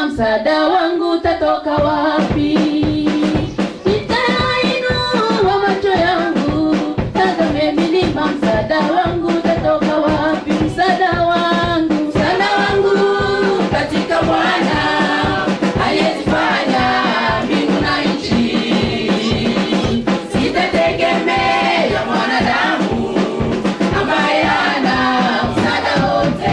Msaada wangu tatoka wapi? Nitainua macho yangu, tazame milima, msaada wangu tatoka wapi? Msaada wangu katika Bwana aliyezifanya mbingu na nchi. Sitategemea mwanadamu ambaye hana msaada wote.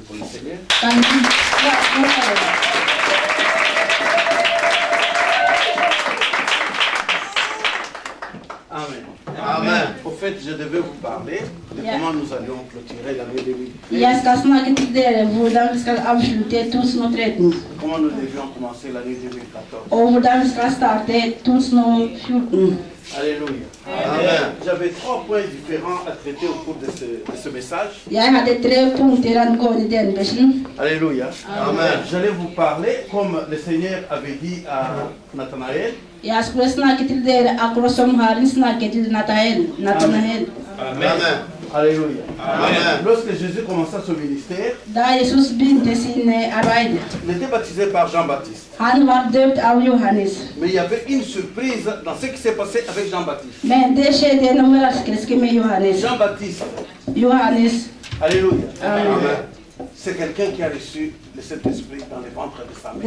Pour le Seigneur. Amen. Amen. Au fait, je devais vous parler de comment nous allions clôturer l'année 2013. Comment nous devions commencer l'année 2014. Alléluia. Amen. J'avais 3 points différents à traiter au cours de ce message. Alléluia. Amen. J'allais vous parler comme le Seigneur avait dit à Nathanaël. Amen. Alléluia. Amen. Lorsque Jésus commença son ministère, il était baptisé par Jean-Baptiste. Mais il y avait une surprise dans ce qui s'est passé avec Jean-Baptiste. Jean-Baptiste. Alléluia. Amen. C'est quelqu'un qui a reçu le Saint-Esprit dans le ventre de sa mère.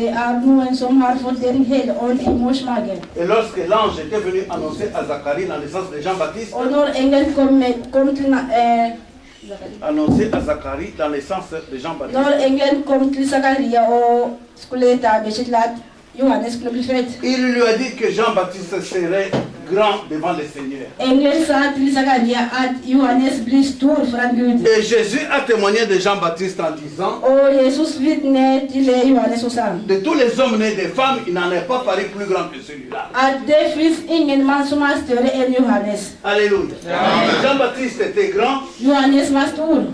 Et lorsque l'ange était venu annoncer à Zacharie la naissance de Jean-Baptiste, annoncer à Zacharie la naissance de Jean-Baptiste, il lui a dit que Jean-Baptiste serait grand devant le Seigneur. Et Jésus a témoigné de Jean-Baptiste en disant, de tous les hommes nés des femmes, il n'en est pas paru plus grand que celui-là. Alléluia. Jean-Baptiste était grand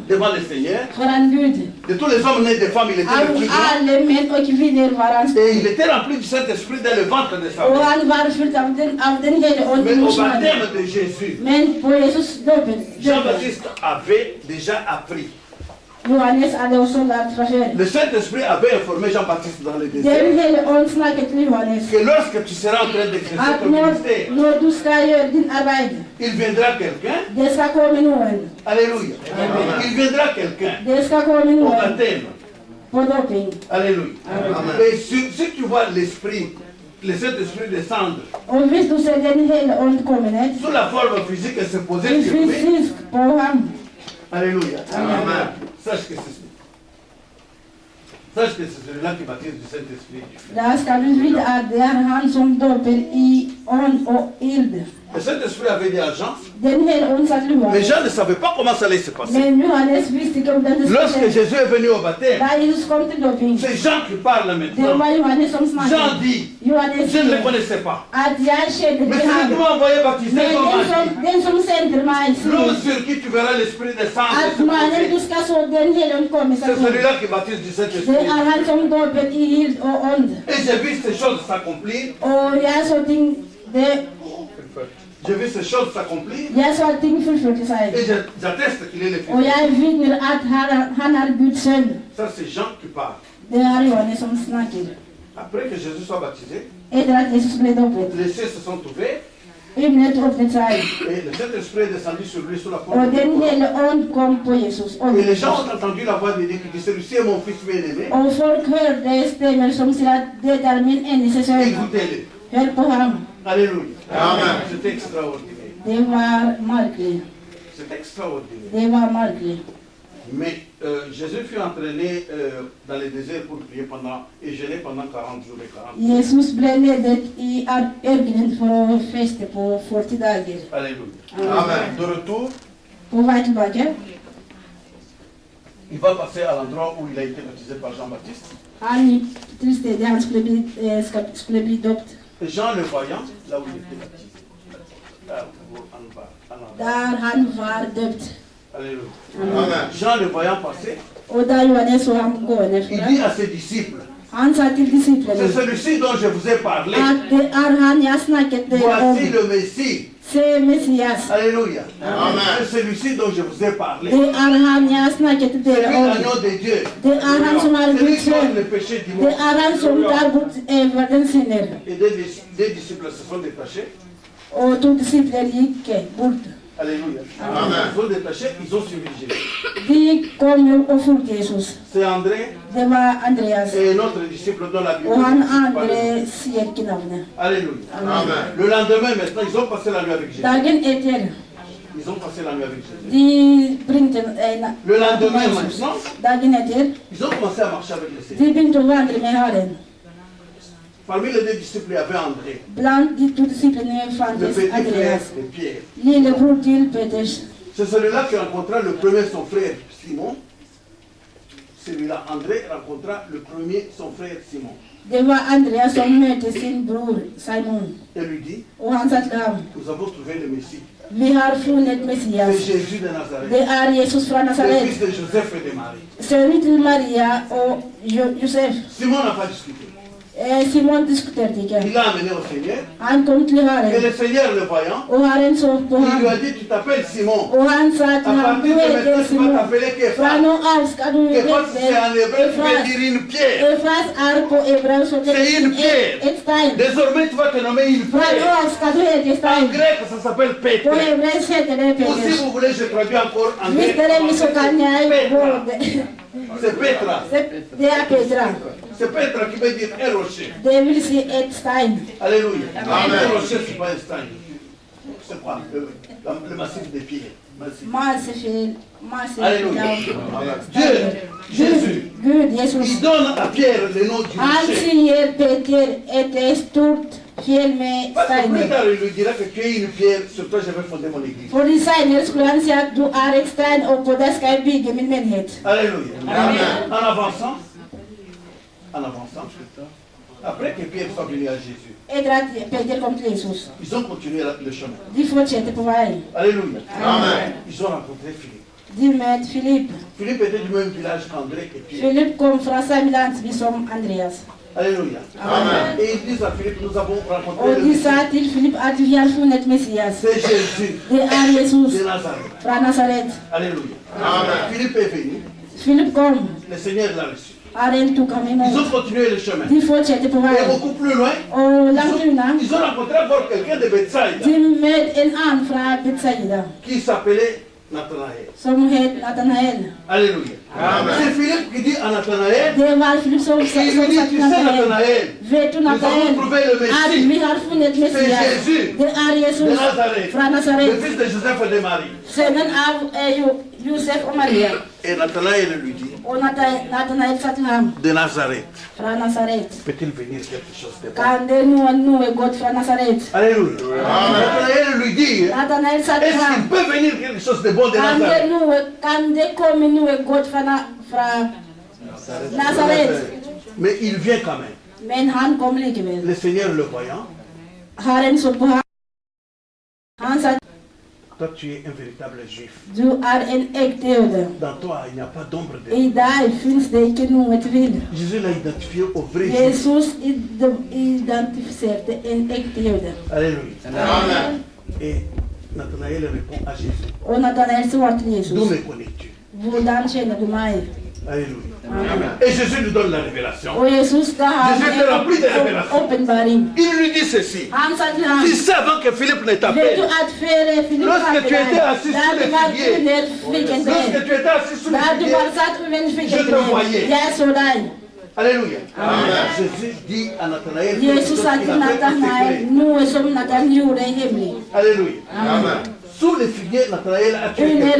devant le Seigneur. De tous les hommes nés des femmes, il était le plus grand. Et il était rempli du Saint-Esprit dans le ventre de sa mère. Mais au baptême de Jésus, Jean-Baptiste avait déjà appris Le Saint-Esprit avait informé Jean-Baptiste dans le désert que lorsque tu seras en train d'exercer ton ministère, il viendra quelqu'un. Alléluia. Il viendra quelqu'un au baptême. Alléluia. Et si tu vois l'Esprit, le Saint-Esprit descendre sous la forme physique et se poser sur lui. Alléluia. Amen. Sache que c'est celui-là qui baptise du Saint-Esprit. Le Saint-Esprit avait dit à Jean, mais Jean ne savait pas comment ça allait se passer. Lorsque Jésus est venu au baptême, c'est Jean qui parle maintenant. Jean dit, je ne le connaissais pas. Mais celui qui m'a envoyé baptiser, l'eau sur qui tu verras l'Esprit descendre, c'est celui-là qui baptise du Saint-Esprit. Et j'ai vu ces choses s'accomplir. J'ai vu ces choses s'accomplir. Et j'atteste qu'il est le fils. Ça, c'est Jean qui parle. Après que Jésus soit baptisé, les cieux se sont ouverts. Et le Saint-Esprit est descendu sur lui sous la forme. Et les gens ont entendu la voix de Dieu qui dit, celui-ci est mon fils bien-aimé. Écoutez-le. Alléluia. Amen. C'est extraordinaire. C'est extraordinaire. Mais Jésus fut entraîné dans le désert pour prier et jeûner pendant 40 jours et 40 jours. Alléluia. Amen. De retour, il va passer à l'endroit où il a été baptisé par Jean-Baptiste. Et Jean le voyant, là où il était baptisé. Alléluia. Amen. Jean le voyant passer, il dit à ses disciples, c'est celui-ci dont je vous ai parlé. Voici le Messie. Alléluia. Amen. C'est celui-ci dont je vous ai parlé. C'est l'agneau de Dieu. Celui qui ôte le péché du monde. Et des disciples se sont détachés. Alléluia. Amen. Ils sont détachés, ils ont suivi Jésus. C'est André et notre disciple dans la Bible. Alléluia. Amen. Le lendemain maintenant, ils ont passé la nuit avec Jésus. Ils ont passé la nuit avec Jésus. Le lendemain maintenant, ils ont commencé à marcher avec le Seigneur. Parmi les deux disciples, il y avait André. Le petit frère de Pierre. C'est celui-là qui rencontra le premier son frère Simon. Celui-là, André, rencontra le premier son frère Simon. Et lui dit, nous avons trouvé le Messie. C'est Jésus de Nazareth. Le fils de Joseph et de Marie. Simon n'a pas discuté. Il l'a amené au Seigneur. Et le Seigneur le voyant, il lui a dit, tu t'appelles Simon. À partir de maintenant, tu vas t'appeler Képhas. Képhas, c'est en hébreu, tu veux dire une pierre. C'est une pierre. Désormais, tu vas te nommer une pierre. En grec, ça s'appelle Pétre. Ou si vous voulez, je traduis encore en grec. C'est Petra. C'est Petra qui veut dire un rocher. Alléluia. Un rocher, c'est pas un stein. C'est quoi? Le massif des pierres. Alléluia. Dieu, Jésus, il donne à Pierre le nom du rocher. Parce que plus tard, il lui dira que tu es une pierre, sur toi je vais fonder mon église. Alléluia. Amen. En avançant, après que Pierre soit venu à Jésus, ils ont continué le chemin. Alléluia. Amen. Ils ont rencontré Philippe. Philippe était du même village qu'André et Pierre. Alléluia. Amen. Et ils disent à Philippe, nous avons rencontré le Messie. C'est Jésus de Nazareth. Alléluia. Amen. Philippe est venu. Le Seigneur l'a reçu. Ils ont continué le chemin. Et beaucoup plus loin, ils ont rencontré encore quelqu'un de Bethsaïda qui s'appelait Nathanaël. Alléluia. C'est Philippe qui dit à Nathanaël, il lui dit, tu sais Nathanaël, nous avons trouvé le Messie, c'est Jésus de Nazareth, le fils de Joseph et de Marie. Et Nathanaël lui dit, de Nazareth, peut-il venir quelque chose de bon? Alléluia. Nathanaël lui dit, est-ce qu'il peut venir quelque chose de bon de Nazareth? Mais il vient quand même. Le Seigneur le voyant, toi tu es un véritable juif. Dans toi il n'y a pas d'ombre de Jésus l'a identifié au vrai juif. Alléluia. Amen. Et Nathanaël répond à Jésus. D'où me connais-tu? Alléluia. Amen. Et Jésus lui donne la révélation. Jésus est rempli de révélations. Il lui dit ceci. Tu sais avant que Philippe ne t'appelle, lorsque tu étais assis sous les figuiers, je te voyais. Alléluia. Amen. Jésus dit à Nathanaël, alléluia. Amen. Sous les figuiers, Nathanaël a tué quelqu'un.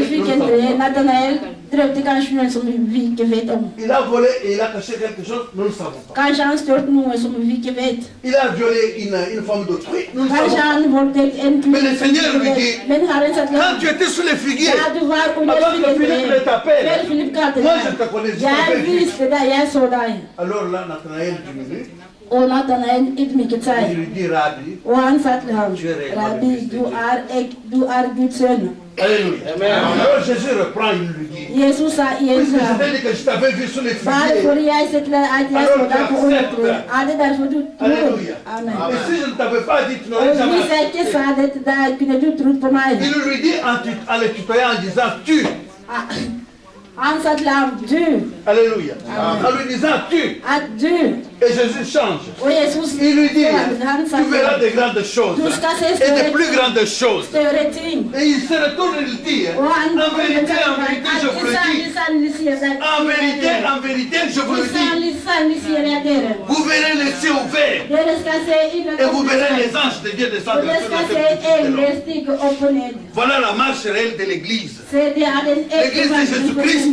Il a volé et il a caché quelque chose, nous ne le savons pas. Il a violé une femme d'autrui, nous ne le savons pas. Mais le Seigneur lui dit, quand tu étais sous les figuiers, avant que Philippe ne t'appelle, moi je te connais, je t'appelle. Alors là, Nathanaël diminue. Il lui dit, Rabbi, tu es Rabbi, alléluia. Alors Jésus reprend, il lui dit, puisque je t'ai dit que je t'avais vu sous les figuiers, alors tu acceptes. Alléluia. Et si je ne t'avais pas dit, tu n'aurais jamais accepté. Il lui dit en le tutoyant en disant tu. Alléluia. En lui disant tu. Et Jésus change. Il lui dit, tu verras de grandes choses et de plus grandes choses. Et il se retourne et il dit, en vérité, je vous le dis. En vérité, je vous le dis. Vous verrez les cieux ouverts et vous verrez les anges de Dieu descendre sur la terre. Voilà la marche réelle de l'Église. L'Église de Jésus-Christ.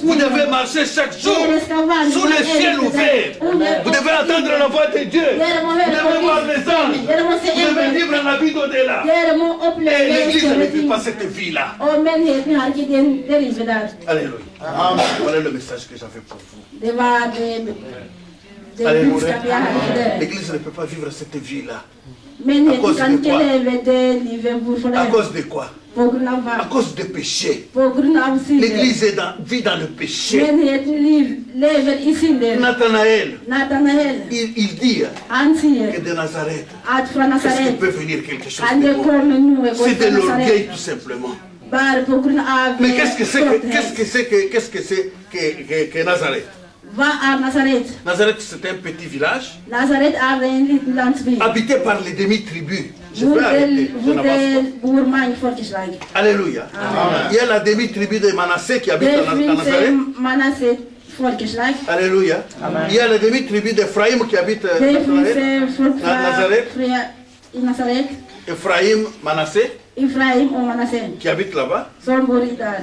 Vous devez marcher chaque jour sous le ciel ouvert. Vous devez entendre la voix de Dieu. Vous devez voir les anges. Vous devez vivre la vie d'au-delà. Et l'Église ne vit pas cette vie-là. Alléluia. Voilà le message que j'avais pour vous. Alléluia. L'Église ne peut pas vivre cette vie-là. À cause de quoi? À cause de quoi? À cause du péché. L'Église vit dans le péché. Nathanaël, il dit que de Nazareth, est-ce qu'il peut venir quelque chose de bon? C'est de l'orgueil tout simplement. Mais qu'est-ce que c'est que Nazareth? Nazareth, c'est un petit village habité par les demi-tribus. Je peux arrêter. Alléluia. Il y a la demi-tribu de Manassé qui habite à Nazareth. Alléluia. Il y a la demi-tribu d'Ephraïm qui habite à Nazareth. Ephraïm, Manassé, qui habite là-bas.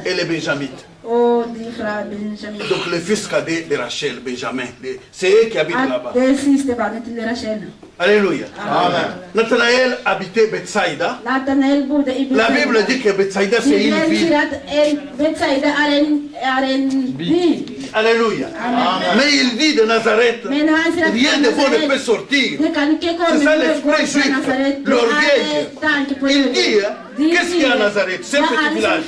Et les Benjamites. Donc le fils cadet de Rachel, Benjamin, c'est eux qui habitent là-bas. Alléluia. Amen. Nathanaël habitait Bethsaïda. La Bible dit que Bethsaïda c'est une ville. Alléluia. Amen. Mais il dit de Nazareth, rien de bon ne peut sortir. C'est ça l'esprit juif, l'orgueil. Il dit, qu'est-ce qu'il y a à Nazareth? C'est un petit village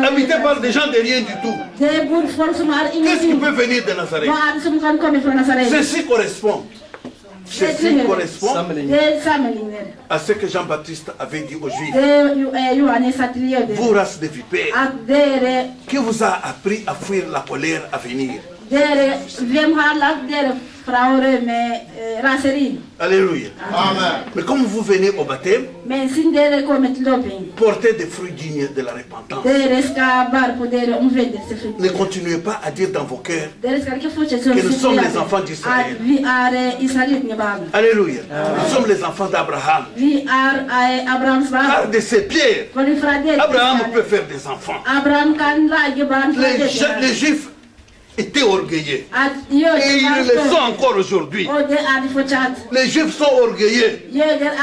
habité par des gens de rien du tout. Qu'est-ce qui peut venir de Nazareth? Ceci correspond Ceci correspond à ce que Jean-Baptiste avait dit aux Juifs. Vous, race de vipères, qui vous a appris à fuir la colère à venir? Alléluia. Amen. Mais comme vous venez au baptême, portez des fruits dignes de la repentance. Ne continuez pas à dire dans vos cœurs que nous sommes les enfants d'Israël. Alléluia. Nous sommes les enfants d'Abraham. Car de ses pierres, Abraham peut faire des enfants. Les Juifs étaient orgueilleux. Et ils le sont encore aujourd'hui. Les Juifs sont orgueilleux.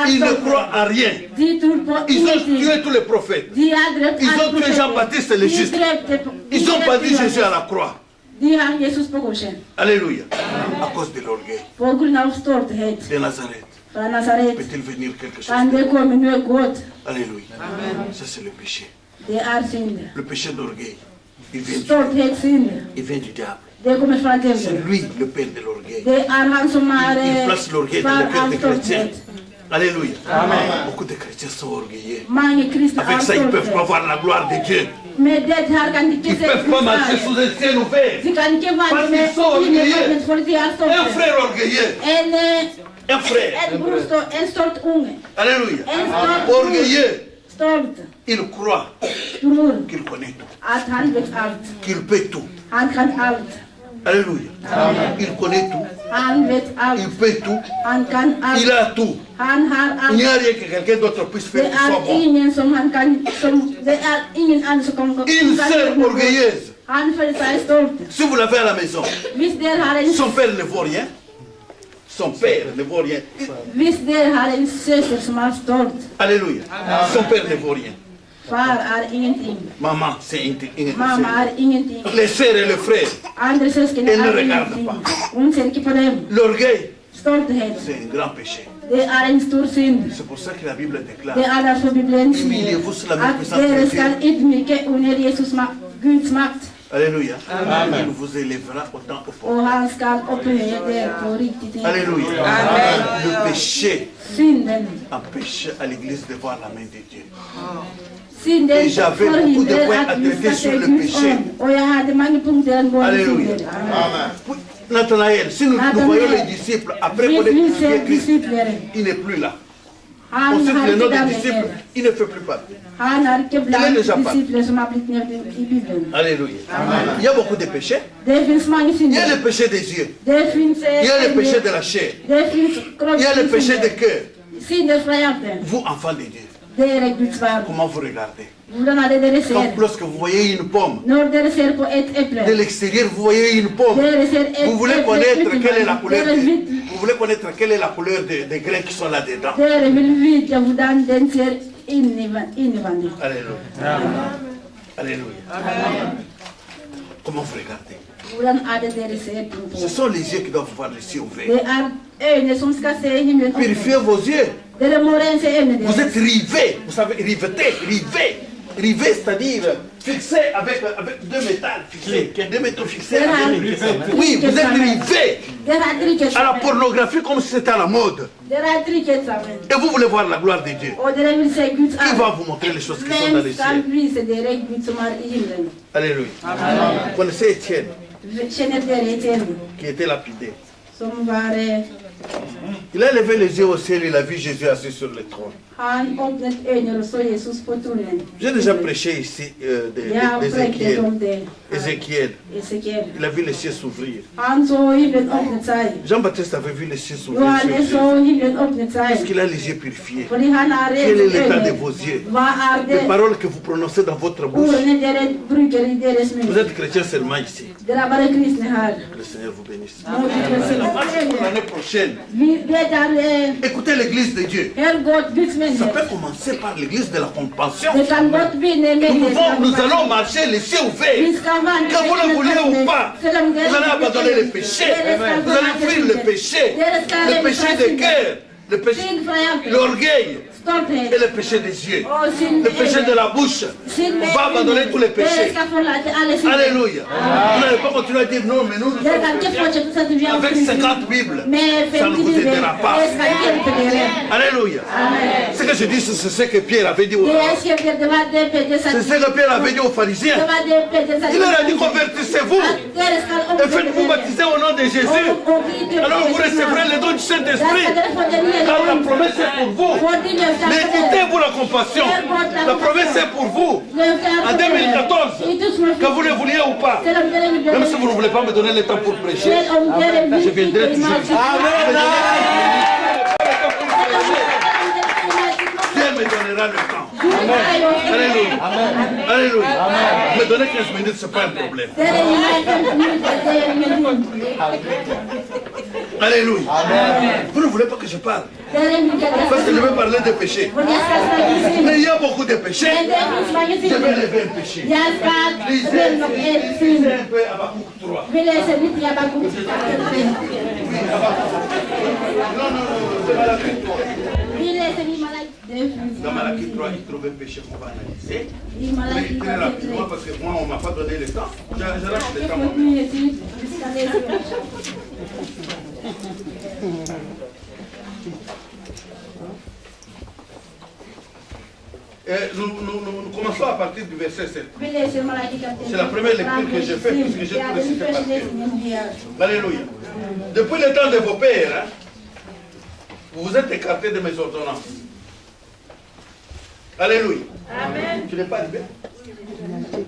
Ils ne croient à rien. Ils ont tué tous les prophètes. Ils ont tué Jean-Baptiste le juste. Ils n'ont pas dit Jésus à la croix. Alléluia. À cause de l'orgueil de Nazareth. Peut-il venir quelque chose? Alléluia. Ça c'est le péché. Le péché d'orgueil. Il vient du diable. C'est lui le père de l'orgueil. Il place l'orgueil dans le cœur des chrétiens. Alléluia. Amen. Beaucoup de chrétiens sont orgueilleux. Avec ça, ils ne peuvent pas voir la gloire de Dieu. Ils ne peuvent pas marcher sous un ciel ouvert. Parce qu'ils sont orgueilleux. Un frère orgueilleux. Un frère. Alléluia. Orgueilleux. Il croit qu'il connaît tout, qu'il peut tout. Alléluia. Il connaît tout, il peut tout, il a tout. Il n'y a rien que quelqu'un d'autre puisse faire qui soit bon. Une sœur orgueilleuse, si vous l'avez à la maison, son père ne vaut rien. Son père ne vaut rien. Alléluia. Son père ne vaut rien. Maman, c'est ingenting. Les sœurs et les frères, elles ne regardent pas. L'orgueil, c'est un grand péché. C'est pour ça que la Bible déclare: humiliez-vous sous la puissance de Dieu. Alléluia. Amen. Il vous élèvera autant au fond. Alléluia. Amen. Le péché empêche à l'église de voir la main de Dieu. Et j'avais beaucoup de points à traiter sur le péché. Alléluia. Amen. Nathanaël, si nous voyons les disciples, après qu'on ait crucifié Christ, il n'est plus là. On cite le nom des disciples, il ne fait plus partie. Il est déjà parti. Alléluia. Amen. Il y a beaucoup de péchés. Il y a le péché des yeux. Il y a le péché de la chair. Il y a le péché du cœur. Vous, enfants de Dieu, comment vous regardez? Donc lorsque vous voyez une pomme, de l'extérieur vous voyez une pomme, vous voulez connaître quelle est la couleur vous voulez connaître quelle est la couleur des grains qui sont là-dedans. Alléluia. Alléluia. Comment vous regardez? Ce sont les yeux qui doivent voir les yeux ouverts. Purifiez vos yeux. Vous êtes rivés, vous savez, rivé, c'est-à-dire fixé avec deux métals fixés, deux métaux fixés. Oui, vous êtes rivé à la pornographie comme si c'était à la mode. Et vous voulez voir la gloire de Dieu. Qui va vous montrer les choses qui sont dans les cieux? Alléluia. Vous connaissez Étienne, qui était lapidé. Il a levé les yeux au ciel et il a vu Jésus assis sur le trône. J'ai déjà prêché ici Ézéchiel. Il a vu les cieux s'ouvrir. Jean-Baptiste avait vu les cieux s'ouvrir. Est-ce qu'il a les yeux purifiés? Quel est l'état de vos yeux? Les paroles que vous prononcez dans votre bouche. Vous êtes chrétien seulement ici. Que le Seigneur vous bénisse. L'année prochaine, écoutez l'église de Dieu. Ça peut commencer par l'église de la compassion. Nous allons marcher les cieux ouverts. Que vous le vouliez ou pas, vous allez abandonner le péché. Vous allez fuir le péché. Le péché des cœurs. Le péché, l'orgueil et le péché des yeux. Le péché de la bouche. On va abandonner tous les péchés. Alléluia. Vous n'allez pas continuer à dire non, mais nous sommes chrétiens. Avec 50 Bibles, ça ne vous aidera pas. Alléluia. Ce que je dis, c'est ce que Pierre avait dit aux c'est ce que Pierre avait dit aux pharisiens. Il leur a dit convertissez-vous et faites-vous baptiser au nom de Jésus. Alors vous recevrez le don du Saint-Esprit. Car la promesse est pour vous. Mais écoutez-vous la compassion. La promesse est pour vous. En 2014, que vous le vouliez ou pas. Même si vous ne voulez pas me donner le temps pour prêcher, je viendrai toujours. Dieu me donnera le temps. Alléluia. Alléluia. Me donner 15 minutes, ce n'est pas un problème. Alléluia. Vous ne voulez pas que je parle. Parce que je vais parler des péchés. Mais il y a beaucoup de péchés. Je vais lever un péché. Lisez un peu Habakkuk 3. Non, c'est Malachie 3. Dans Malachie 3, il trouve un péché qu'on va analyser. Mais très rapidement, parce que moi, on ne m'a pas donné le temps. J'arrache le temps moi-même. Nous commençons à partir du verset 7. C'est la première lecture que j'ai faite, puisque j'ai tout récité par cœur. Alléluia. Depuis le temps de vos pères, vous vous êtes écartés de mes ordonnances. Alléluia. Amen. Tu n'es pas arrivé?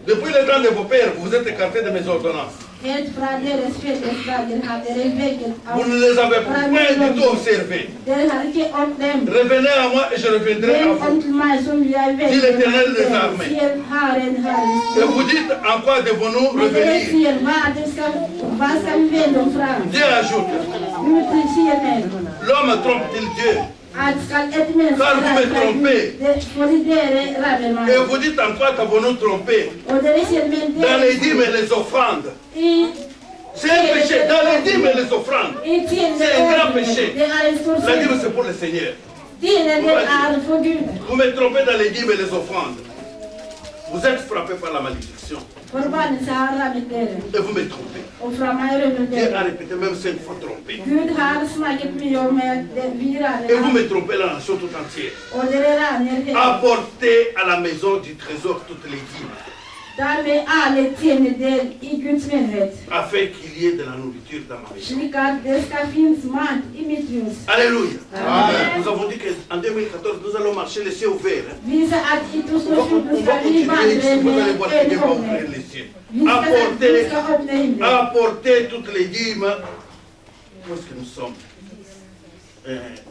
Depuis le temps de vos pères, vous vous êtes écartés de mes ordonnances. Vous ne les avez point du tout observés. Revenez à moi et je reviendrai à vous, dit l'Éternel des armées. Et vous dites en quoi devons-nous revenir? Dieu ajoute, l'homme trompe-t-il Dieu? Car vous me trompez. Et vous dites en quoi devons-nous tromper? Dans les dîmes et les offrandes. C'est un péché. Dans les dîmes et les offrandes. C'est un grand péché. La dîme, c'est pour le Seigneur. Vous me trompez dans les dîmes et les offrandes. Vous êtes frappé par la malédiction. Et vous me trompez. Dieu a répété même 5 fois trompé. Et vous me trompez la nation tout entière. Apportez à la maison du trésor toutes les dîmes. Afin qu'il y ait de la nourriture dans ma maison. Alléluia. Nous avons dit qu'en 2014, nous allons marcher les cieux ouverts. On va continuer ici, vous allez voir que Dieu va ouvrir les cieux. Apportez toutes les dîmes. Où est-ce que nous sommes?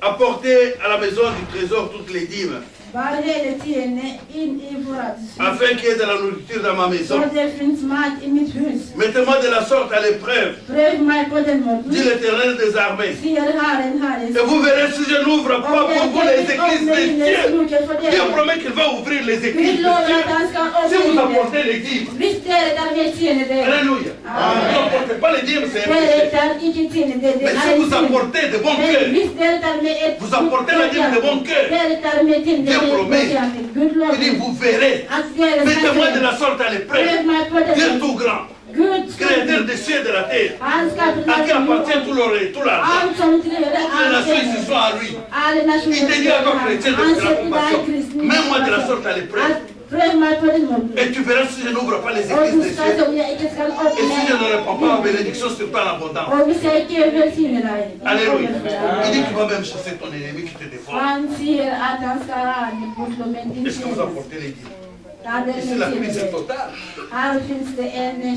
Apportez à la maison du trésor toutes les dîmes. Afin qu'il y ait de la nourriture dans ma maison. Mettez-moi de la sorte à l'épreuve, dit l'Éternel des armées. Et vous verrez si je n'ouvre pas pour vous les églises de Dieu. Dieu promet qu'il va ouvrir les églises de Dieu. Si vous apportez les dîmes. Alléluia. Vous n'apportez pas les dîmes, c'est un péché. Mais si vous apportez de bon cœur, vous apportez la dîme de bon cœur, Dieu promet, il dit vous verrez. Mettez-moi de la sorte à l'épreuve. Dieu tout grand, créateur des cieux et de la terre, à qui appartient tout l'or et tout l'argent. Toutes les nations ici sont à lui. Il te dit à toi chrétien de faire la compassion. Mets-moi de la sorte à l'épreuve. Et tu verras si je n'ouvre pas les églises des cieux. Et si je ne réponds pas en bénédiction sur toi en abondance. Alléluia. Il dit qu'il va même chasser ton ennemi qui te défend. Est-ce que vous apportez les dîmes? Ici la crise est totale.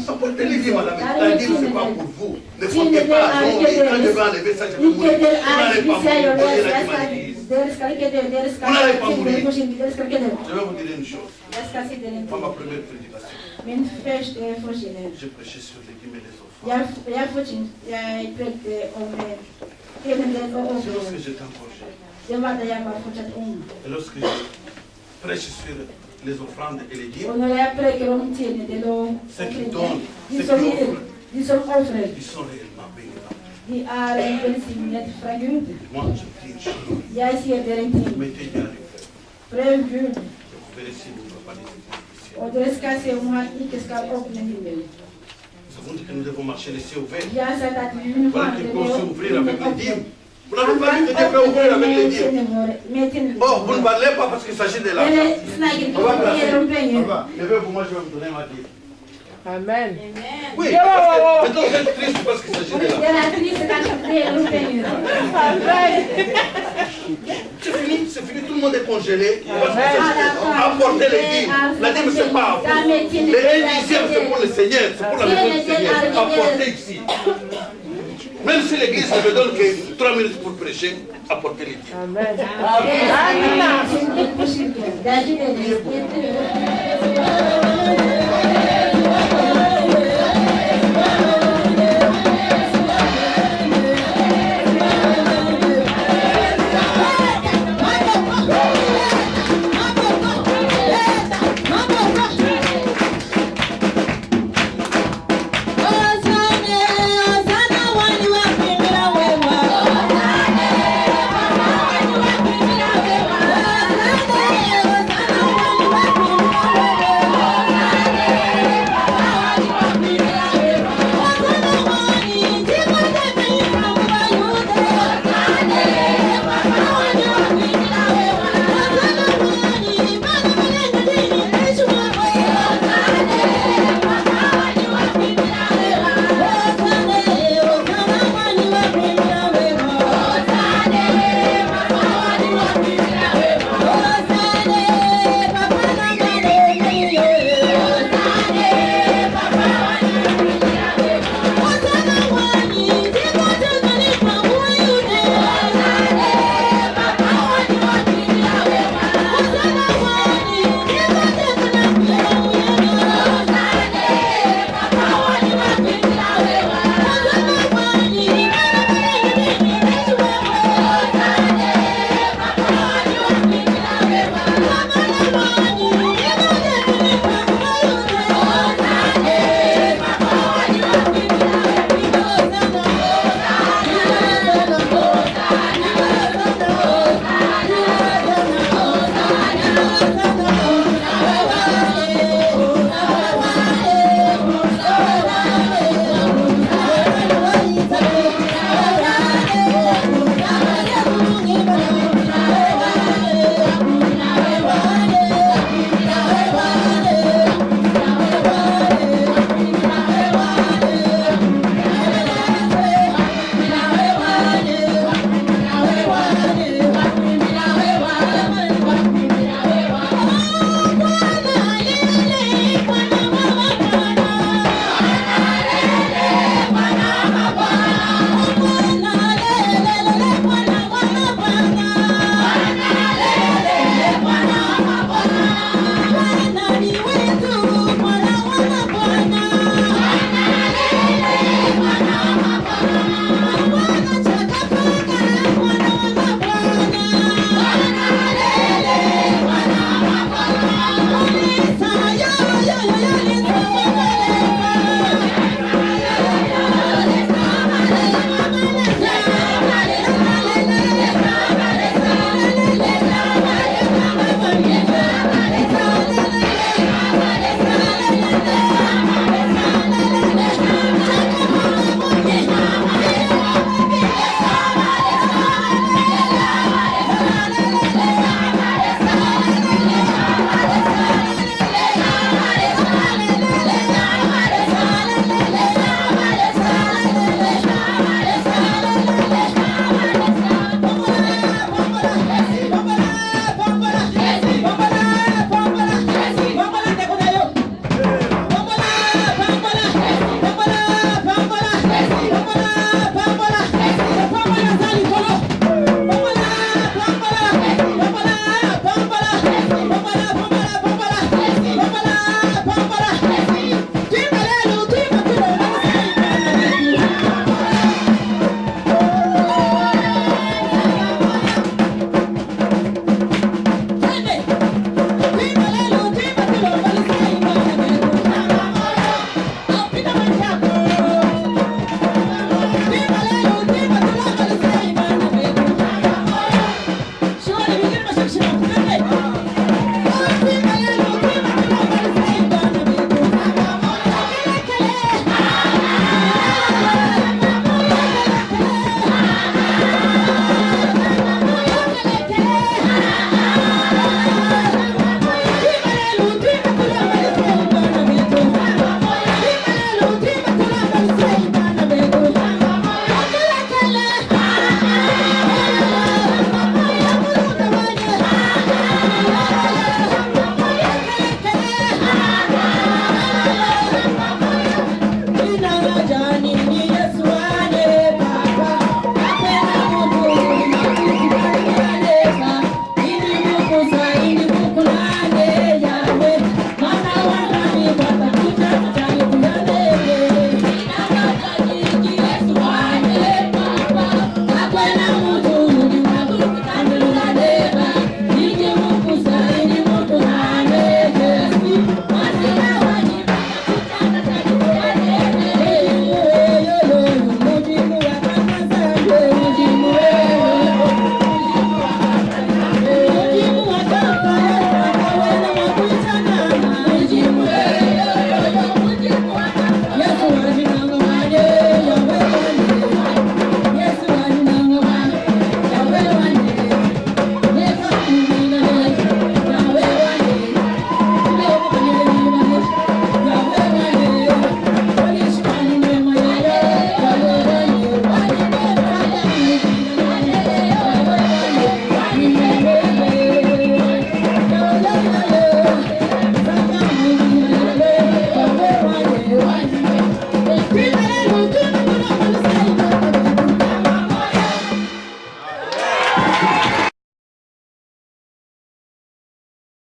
Apportez les dîmes à la maison. La dîme, ce n'est pas pour vous. Ne comptez pas. Non, quand je vais enlever ça, je vais mourir. Vous n'allez pas mourir. Voyez la dîme à l'église. Vous n'allez pas mourir. Je vais vous dire une chose. Dans ma première prédication, j'ai prêché sur les dîmes et les offrandes. Lorsque j'étais en projet, et lorsque je prêche sur les offrandes et les dîmes, ceux qui donnent, ceux qui offrent, ils sont réellement bénis. Moi, je dis une chose. Mettez Dieu à l'épreuve. Je vous verrai si vous ne pas les églises. Vous Nous avons dit que nous devons marcher les cieux ouverts. Biasa tatu Voilà qu'il peut aussi ouvrir avec les dîmes. Vous n'avez pas vu que Dieu peut ouvrir avec les dîmes. Oh, vous ne parlez pas parce qu'il s'agit de l'argent. On va placer. Levez pour moi, je vais vous donner ma dîme. Amen. Oui, parce que maintenant vous êtes triste parce qu'il s'agit de l'argent. C'est fini, tout le monde est congelé. Apportez les dîmes. La dîme, c'est pas à vous. Les 1 dixième, c'est pour le Seigneur, c'est pour la maison du Seigneur. Apportez ici. Même si l'église ne me donne que 3 minutes pour prêcher, apportez les dîmes. Amen. Amen.